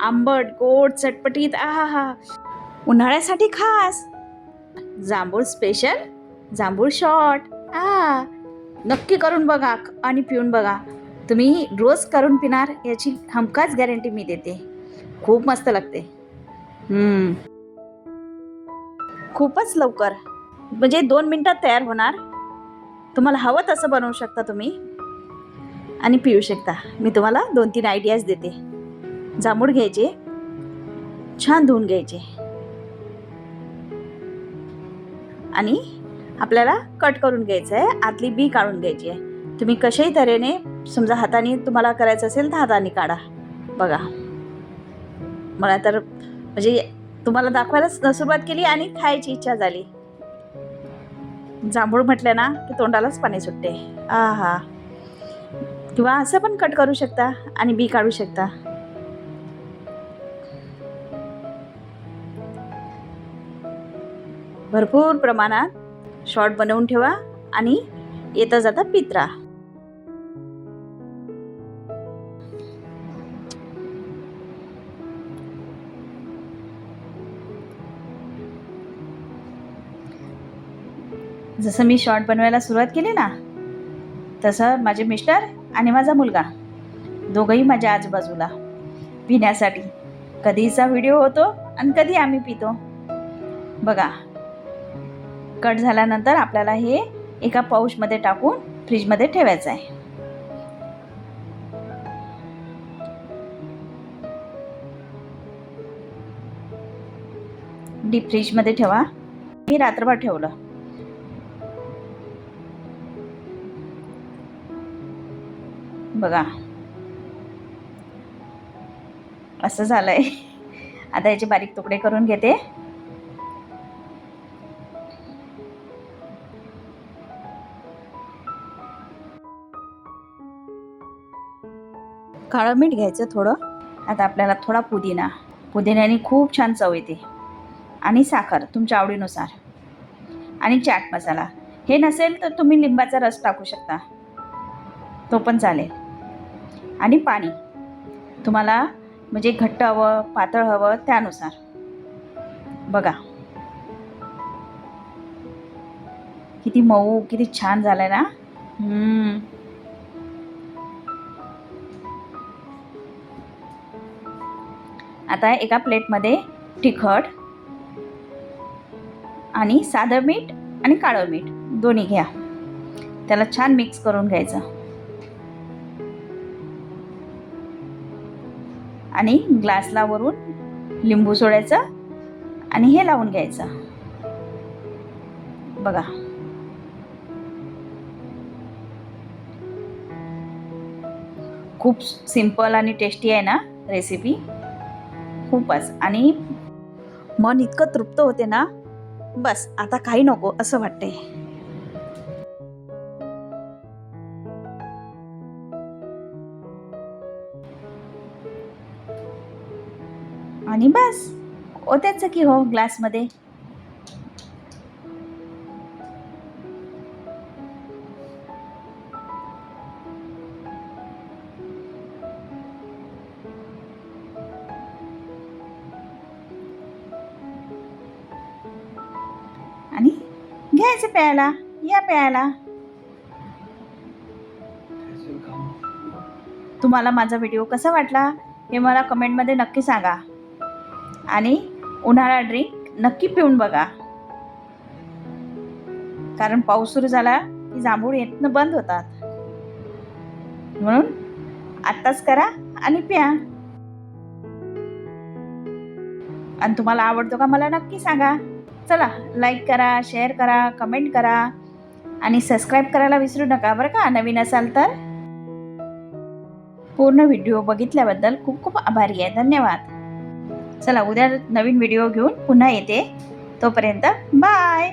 आंबट गोड चटपटीत आहा. उन्हाळ्यासाठी खास जांभूळ स्पेशल, जांभूळ शॉट. नक्की करून बघा आणि पिऊन बघा. तुम्ही रोज करून पिणार याची हमखास गॅरंटी मी देते. खूप मस्त लागते. खूपच लवकर, म्हणजे 2 मिनिटात तयार होणार. तुम्हाला हवं तसं बनवू शकता तुम्ही आणि पिऊ शकता. मी तुम्हाला 2-3 आयडियाज देते. जांभूळ घ्यायचे, छान धुवून घ्यायचे आणि आपल्याला कट करून घ्यायचं आहे. आतली बी काढून घ्यायची आहे. तुम्ही कशाही तऱ्हेने, समजा हाताने तुम्हाला करायचं असेल तर हाताने काढा. बघा, मला तर म्हणजे तुम्हाला दाखवायला सुरुवात केली आणि खायची इच्छा झाली. जांभूळ म्हटलं ना की तोंडालाच पाणी सुटते. किंवा असं पण कट करू शकता आणि बी काढू शकता. भरपूर प्रमाणात शॉर्ट बनवून ठेवा आणि येता जाता पित राहा. जसं मी शॉर्ट बनवायला सुरुवात केली ना, तसं माझे मिस्टर आणि माझा मुलगा दोघंही माझ्या आजूबाजूला पिण्यासाठी. कधीचा व्हिडिओ होतो आणि कधी आम्ही पितो. बघा, कट झाल्यानंतर आपल्याला हे एका पाऊचमध्ये टाकून फ्रीजमध्ये ठेवायचं आहे. डीप फ्रीजमध्ये ठेवा. मी रात्रभर ठेवलं. बघा, असं झालंय. आता याचे बारीक तुकडे करून घेते. काळं मीठ घ्यायचं थोडं. आता आपल्याला थोडा पुदिन्याने खूप छान चव येते. आणि साखर तुमच्या आवडीनुसार. आणि चाट मसाला. हे नसेल तर तुम्ही लिंबाचा रस टाकू शकता, तो पण चालेल. आणि पाणी तुम्हाला म्हणजे घट्ट हवं, पातळ हवं त्यानुसार. बघा किती मऊ, किती छान झालंय ना. आता एका प्लेटमध्ये तिखट आणि साधं मीठ आणि काळं मीठ दोन्ही घ्या. त्याला छान मिक्स करून घ्यायचं आणि ग्लासला वरून लिंबू सोडायचं आणि हे लावून घ्यायचं. बघा, खूप सिंपल आणि टेस्टी आहे ना रेसिपी. खूपच. आणि मन इतकं तृप्त होते ना, बस आता काही नको असं वाटते. आणि बस ओतायचं की हो ग्लासमध्ये. आणि घ्यायचं प्यायला. या प्यायला. तुम्हाला माझा व्हिडिओ कसा वाटला हे मला कमेंटमध्ये नक्की सांगा. आणि उन्हाळा ड्रिंक नक्की पिऊन बघा. कारण पाऊस सुरू झाला की जांभूळ येणं बंद होतात. म्हणून आत्ताच करा आणि प्या. आणि तुम्हाला आवडतो का मला नक्की सांगा. चला, लाईक करा, शेअर करा, कमेंट करा आणि सबस्क्राईब करायला विसरू नका बरं का, नवीन असाल तर. पूर्ण व्हिडिओ बघितल्याबद्दल खूप खूप आभारी आहे. धन्यवाद. चला, उद्या नवीन व्हिडिओ घेऊन पुन्हा येते. तोपर्यंत बाय.